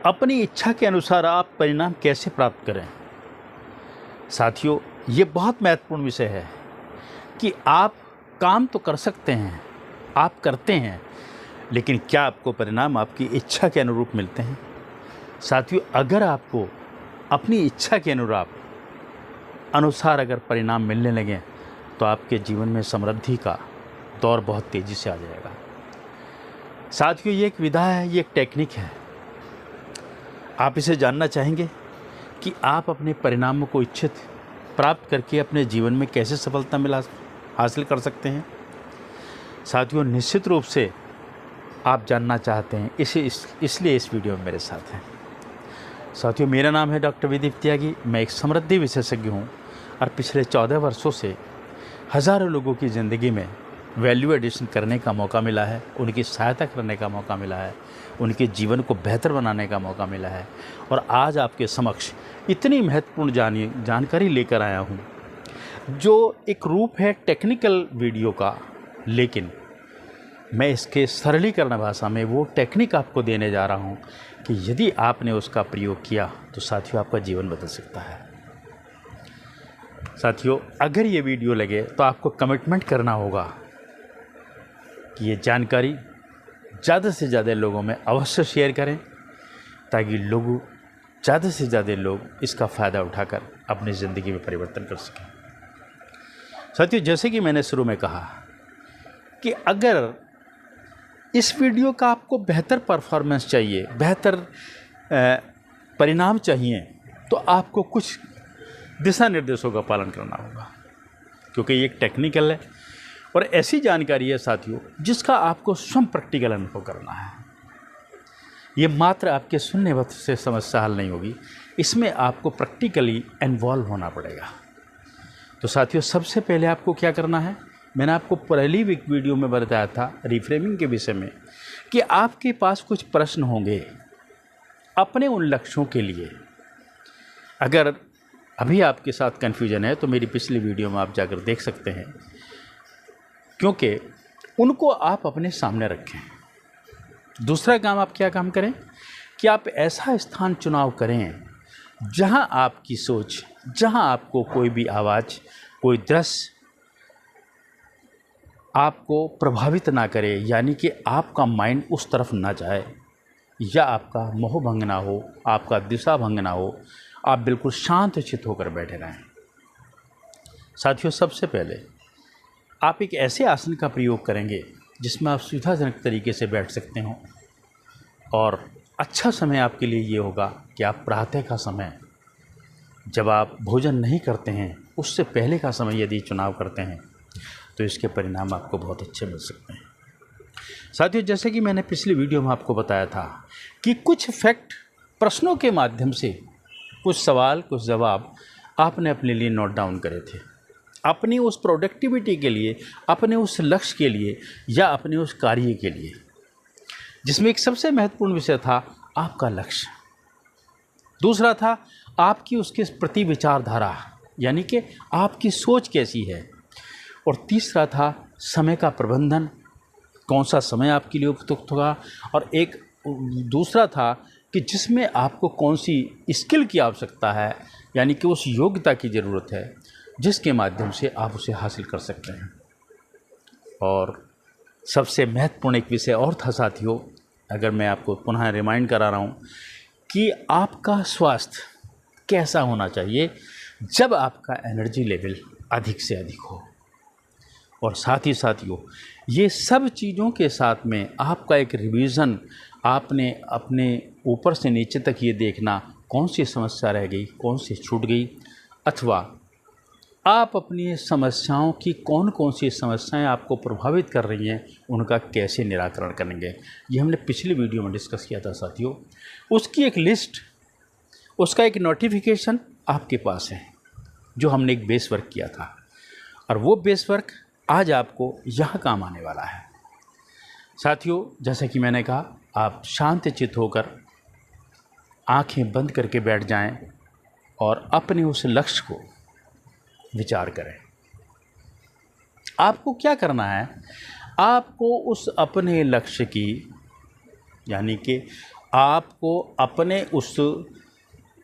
अपनी इच्छा के अनुसार आप परिणाम कैसे प्राप्त करें। साथियों, ये बहुत महत्वपूर्ण विषय है कि आप काम तो कर सकते हैं, आप करते हैं, लेकिन क्या आपको परिणाम आपकी इच्छा के अनुरूप मिलते हैं। साथियों, अगर आपको अपनी इच्छा के अनुसार अगर परिणाम मिलने लगें तो आपके जीवन में समृद्धि का दौर बहुत तेज़ी से आ जाएगा। साथियों, ये एक विधा है, ये एक टेक्निक है। आप इसे जानना चाहेंगे कि आप अपने परिणामों को इच्छित प्राप्त करके अपने जीवन में कैसे सफलता हासिल कर सकते हैं। साथियों, निश्चित रूप से आप जानना चाहते हैं, इसलिए इस वीडियो में मेरे साथ हैं। साथियों, मेरा नाम है डॉक्टर विदीप त्यागी। मैं एक समृद्धि विशेषज्ञ हूँ और पिछले 14 वर्षों से हज़ारों लोगों की ज़िंदगी में वैल्यू एडिशन करने का मौका मिला है, उनकी सहायता करने का मौका मिला है, उनके जीवन को बेहतर बनाने का मौका मिला है। और आज आपके समक्ष इतनी महत्वपूर्ण जानकारी लेकर आया हूँ जो एक रूप है टेक्निकल वीडियो का, लेकिन मैं इसके सरलीकरण भाषा में वो टेक्निक आपको देने जा रहा हूँ कि यदि आपने उसका प्रयोग किया तो साथियों आपका जीवन बदल सकता है। साथियों, अगर ये वीडियो लगे तो आपको कमिटमेंट करना होगा कि ये जानकारी ज़्यादा से ज़्यादा लोगों में अवश्य शेयर करें, ताकि ज़्यादा से ज़्यादा लोग इसका फ़ायदा उठाकर अपनी ज़िंदगी में परिवर्तन कर सकें। साथियों, जैसे कि मैंने शुरू में कहा कि अगर इस वीडियो का आपको बेहतर परफॉर्मेंस चाहिए, बेहतर परिणाम चाहिए, तो आपको कुछ दिशा निर्देशों का पालन करना होगा, क्योंकि ये एक टेक्निकल है और ऐसी जानकारी है साथियों जिसका आपको स्वयं प्रैक्टिकल अनुभव करना है। ये मात्र आपके सुनने से समस्या हल नहीं होगी, इसमें आपको प्रैक्टिकली इन्वॉल्व होना पड़ेगा। तो साथियों, सबसे पहले आपको क्या करना है, मैंने आपको पहली वीडियो में बताया था रिफ्रेमिंग के विषय में कि आपके पास कुछ प्रश्न होंगे अपने उन लक्ष्यों के लिए। अगर अभी आपके साथ कन्फ्यूजन है तो मेरी पिछली वीडियो में आप जाकर देख सकते हैं, क्योंकि उनको आप अपने सामने रखें। दूसरा काम, आप क्या काम करें कि आप ऐसा स्थान चुनाव करें जहां आपकी सोच, जहां आपको कोई भी आवाज़, कोई दृश्य आपको प्रभावित ना करे, यानी कि आपका माइंड उस तरफ ना जाए या आपका मोह भंग ना हो, आपका दिशा भंग ना हो, आप बिल्कुल शांत चित्त होकर बैठे रहें। साथियों, सबसे पहले आप एक ऐसे आसन का प्रयोग करेंगे जिसमें आप सुविधाजनक तरीके से बैठ सकते हो, और अच्छा समय आपके लिए ये होगा कि आप प्रातः का समय, जब आप भोजन नहीं करते हैं, उससे पहले का समय यदि चुनाव करते हैं तो इसके परिणाम आपको बहुत अच्छे मिल सकते हैं। साथियों, जैसे कि मैंने पिछली वीडियो में आपको बताया था कि कुछ फैक्ट प्रश्नों के माध्यम से, कुछ सवाल, कुछ जवाब आपने अपने लिए नोट डाउन करे थे, अपनी उस प्रोडक्टिविटी के लिए, अपने उस लक्ष्य के लिए या अपने उस कार्य के लिए, जिसमें एक सबसे महत्वपूर्ण विषय था आपका लक्ष्य। दूसरा था आपकी उसके प्रति विचारधारा, यानी कि आपकी सोच कैसी है। और तीसरा था समय का प्रबंधन, कौन सा समय आपके लिए उपयुक्त होगा। और एक दूसरा था कि जिसमें आपको कौन सी स्किल की आवश्यकता है, यानी कि उस योग्यता की ज़रूरत है जिसके माध्यम से आप उसे हासिल कर सकते हैं। और सबसे महत्वपूर्ण एक विषय और था साथियों, अगर मैं आपको पुनः रिमाइंड करा रहा हूँ कि आपका स्वास्थ्य कैसा होना चाहिए जब आपका एनर्जी लेवल अधिक से अधिक हो। और साथ ही साथियों, ये सब चीज़ों के साथ में आपका एक रिवीजन, आपने अपने ऊपर से नीचे तक ये देखना कौन सी समस्या रह गई, कौन सी छूट गई, अथवा आप अपनी समस्याओं की कौन कौन सी समस्याएं आपको प्रभावित कर रही हैं, उनका कैसे निराकरण करेंगे। ये हमने पिछली वीडियो में डिस्कस किया था साथियों। उसकी एक लिस्ट, उसका एक नोटिफिकेशन आपके पास है, जो हमने एक बेस वर्क किया था, और वो बेस वर्क आज आपको यहाँ काम आने वाला है। साथियों, जैसा कि मैंने कहा, आप शांत चित्त होकर आंखें बंद करके बैठ जाएं और अपने उस लक्ष्य को विचार करें। आपको क्या करना है, आपको उस अपने लक्ष्य की, यानी कि आपको अपने उस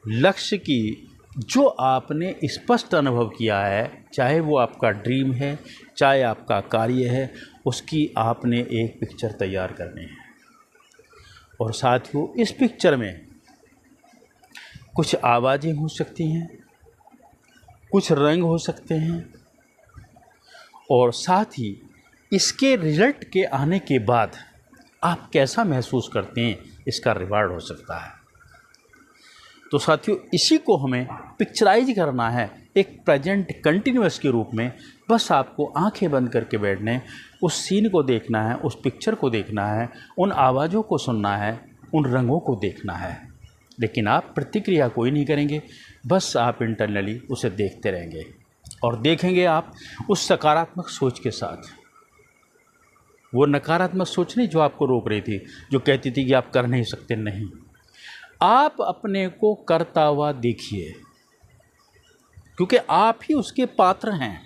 लक्ष्य की, जो आपने स्पष्ट अनुभव किया है, चाहे वो आपका ड्रीम है, चाहे आपका कार्य है, उसकी आपने एक पिक्चर तैयार करनी है। और साथियों, इस पिक्चर में कुछ आवाज़ें हो सकती हैं, कुछ रंग हो सकते हैं, और साथ ही इसके रिजल्ट के आने के बाद आप कैसा महसूस करते हैं, इसका रिवार्ड हो सकता है। तो साथियों, इसी को हमें पिक्चराइज करना है एक प्रेजेंट कंटिन्यूअस के रूप में। बस आपको आंखें बंद करके बैठने, उस सीन को देखना है, उस पिक्चर को देखना है, उन आवाज़ों को सुनना है, उन रंगों को देखना है। लेकिन आप प्रतिक्रिया कोई नहीं करेंगे, बस आप इंटरनली उसे देखते रहेंगे और देखेंगे आप उस सकारात्मक सोच के साथ। वो नकारात्मक सोच नहीं जो आपको रोक रही थी, जो कहती थी कि आप कर नहीं सकते। नहीं, आप अपने को करता हुआ देखिए, क्योंकि आप ही उसके पात्र हैं।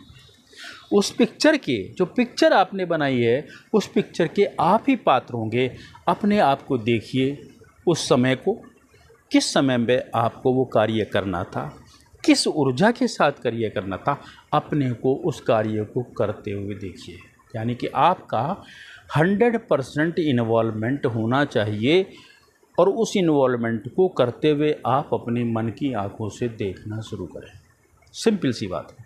उस पिक्चर के, जो पिक्चर आपने बनाई है, उस पिक्चर के आप ही पात्र होंगे। अपने आप को देखिए, उस समय को, किस समय में आपको वो कार्य करना था, किस ऊर्जा के साथ कार्य करना था, अपने को उस कार्य को करते हुए देखिए। यानी कि आपका 100% इन्वॉल्वमेंट होना चाहिए, और उस इन्वॉल्वमेंट को करते हुए आप अपने मन की आंखों से देखना शुरू करें। सिंपल सी बात है।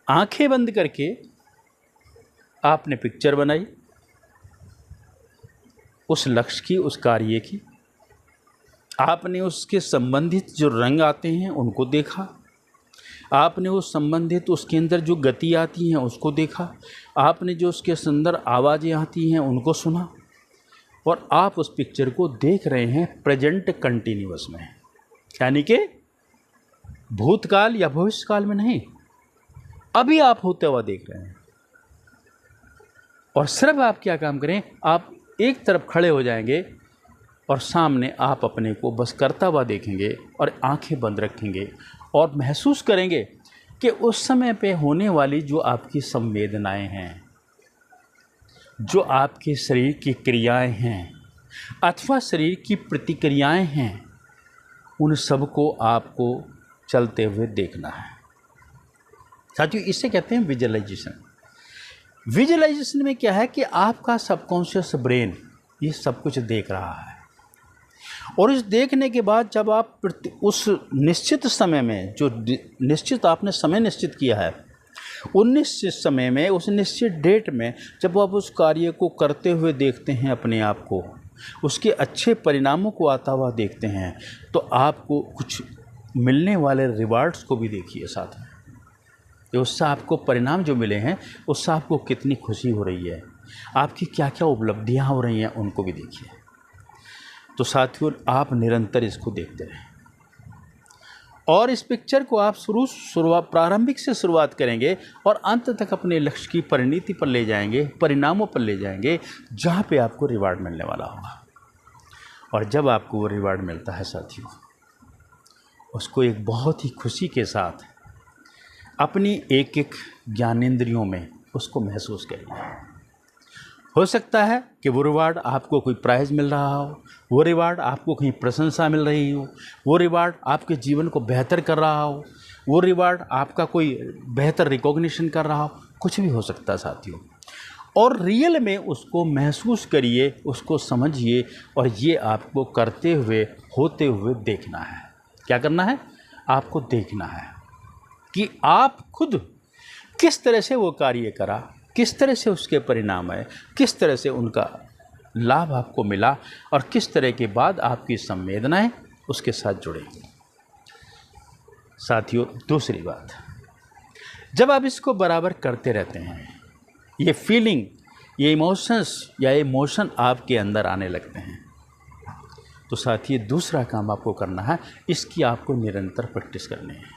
आंखें बंद करके आपने पिक्चर बनाई, उस लक्ष्य की, उस कार्य की। आपने उसके संबंधित जो रंग आते हैं उनको देखा, आपने उस संबंधित उसके अंदर जो गति आती हैं उसको देखा, आपने जो उसके अंदर आवाज़ें आती हैं उनको सुना, और आप उस पिक्चर को देख रहे हैं प्रेजेंट कंटिन्यूअस में। यानी कि भूतकाल या भविष्यकाल में नहीं, अभी आप होते हुआ देख रहे हैं। और सिर्फ आप क्या काम करें, आप एक तरफ खड़े हो जाएंगे और सामने आप अपने को बस करता हुआ देखेंगे और आंखें बंद रखेंगे और महसूस करेंगे कि उस समय पे होने वाली जो आपकी संवेदनाएं हैं, जो आपके शरीर की क्रियाएं हैं अथवा शरीर की प्रतिक्रियाएं हैं, उन सब को आपको चलते हुए देखना है। साथियों, इसे कहते हैं विजुअलाइजेशन। विजुअलाइजेशन में क्या है कि आपका सबकॉन्शियस ब्रेन ये सब कुछ देख रहा है, और इस देखने के बाद जब आप उस निश्चित समय में, जो निश्चित आपने समय निश्चित किया है, उन निश्चित समय में, उस निश्चित डेट में जब आप उस कार्य को करते हुए देखते हैं, अपने आप को उसके अच्छे परिणामों को आता हुआ देखते हैं, तो आपको कुछ मिलने वाले रिवार्ड्स को भी देखिए साथ में। कि उससे आपको परिणाम जो मिले हैं, उससे आपको कितनी खुशी हो रही है, आपकी क्या क्या उपलब्धियां हो रही हैं, उनको भी देखिए। तो साथियों, आप निरंतर इसको देखते रहें, और इस पिक्चर को आप प्रारंभिक से शुरुआत करेंगे और अंत तक अपने लक्ष्य की परिणति पर ले जाएंगे, परिणामों पर ले जाएंगे, जहाँ पे आपको रिवार्ड मिलने वाला होगा। और जब आपको वो रिवार्ड मिलता है साथियों, उसको एक बहुत ही खुशी के साथ अपनी एक एक ज्ञानेंद्रियों में उसको महसूस करिए। हो सकता है कि वो रिवार्ड आपको कोई प्राइज़ मिल रहा हो, वो रिवार्ड आपको कहीं प्रशंसा मिल रही हो, वो रिवार्ड आपके जीवन को बेहतर कर रहा हो, वो रिवार्ड आपका कोई बेहतर रिकॉग्निशन कर रहा हो, कुछ भी हो सकता है साथियों। और रियल में उसको महसूस करिए, उसको समझिए, और ये आपको करते हुए, होते हुए देखना है। क्या करना है? आपको देखना है कि आप खुद किस तरह से वो कार्य करा, किस तरह से उसके परिणाम आए, किस तरह से उनका लाभ आपको मिला, और किस तरह के बाद आपकी संवेदनाएं उसके साथ जुड़े। साथियों, दूसरी बात, जब आप इसको बराबर करते रहते हैं, ये फीलिंग, ये इमोशंस या इमोशन आपके अंदर आने लगते हैं, तो साथियों दूसरा काम आपको करना है, इसकी आपको निरंतर प्रैक्टिस करनी है।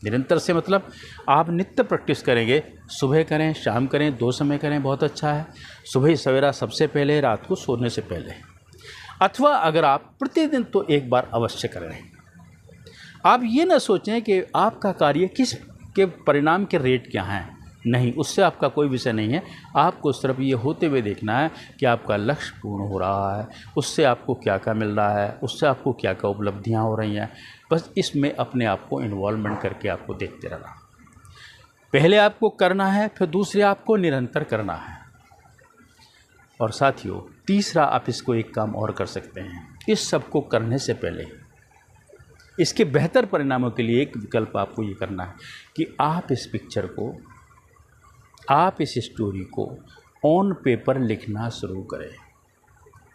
निरंतर से मतलब आप नित्य प्रैक्टिस करेंगे, सुबह करें, शाम करें, 2 समय करें, बहुत अच्छा है। सुबह सवेरा सबसे पहले, रात को सोने से पहले, अथवा अगर आप प्रतिदिन तो एक बार अवश्य करें। आप ये ना सोचें कि आपका कार्य किस के परिणाम के रेट क्या हैं, नहीं, उससे आपका कोई विषय नहीं है। आपको सिर्फ ये होते हुए देखना है कि आपका लक्ष्य पूर्ण हो रहा है, उससे आपको क्या क्या मिल रहा है, उससे आपको क्या क्या उपलब्धियाँ हो रही हैं। बस इसमें अपने आप को इन्वॉल्वमेंट करके आपको देखते रहना। पहले आपको करना है, फिर दूसरे आपको निरंतर करना है। और साथियों, तीसरा आप इसको एक काम और कर सकते हैं। इस सब को करने से पहले इसके बेहतर परिणामों के लिए एक विकल्प आपको ये करना है कि आप इस पिक्चर को, आप इस स्टोरी को ऑन पेपर लिखना शुरू करें।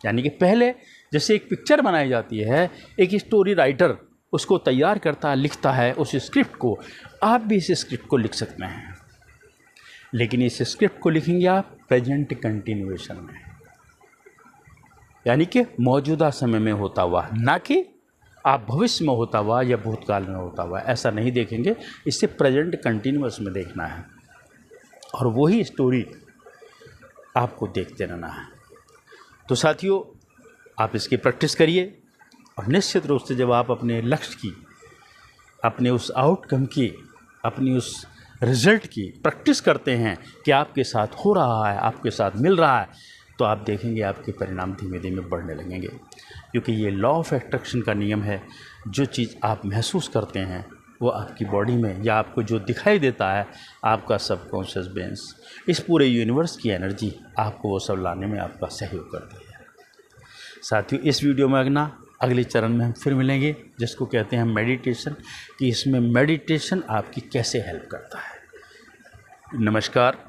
यानी कि पहले जैसे एक पिक्चर बनाई जाती है, एक स्टोरी राइटर उसको तैयार करता है, लिखता है उस स्क्रिप्ट को, आप भी इस स्क्रिप्ट को लिख सकते हैं। लेकिन इस स्क्रिप्ट को लिखेंगे आप प्रेजेंट कंटिन्यूएशन में, यानी कि मौजूदा समय में होता हुआ, ना कि आप भविष्य में होता हुआ या भूतकाल में होता हुआ, ऐसा नहीं देखेंगे। इससे प्रेजेंट कंटिन्यूअस में देखना है और वही स्टोरी आपको देखते रहना है। तो साथियों, आप इसकी प्रैक्टिस करिए और निश्चित रूप से जब आप अपने लक्ष्य की, अपने उस आउटकम की, अपनी उस रिज़ल्ट की प्रैक्टिस करते हैं कि आपके साथ हो रहा है, आपके साथ मिल रहा है, तो आप देखेंगे आपके परिणाम धीमे धीमे बढ़ने लगेंगे। क्योंकि ये लॉ ऑफ अट्रैक्शन का नियम है। जो चीज़ आप महसूस करते हैं वो आपकी बॉडी में, या आपको जो दिखाई देता है, आपका सबकॉन्शियस ब्रेन्स, इस पूरे यूनिवर्स की एनर्जी आपको वो सब लाने में आपका सहयोग करती है। साथियों, इस वीडियो में अगले चरण में हम फिर मिलेंगे, जिसको कहते हैं मेडिटेशन, कि इसमें मेडिटेशन आपकी कैसे हेल्प करता है। नमस्कार।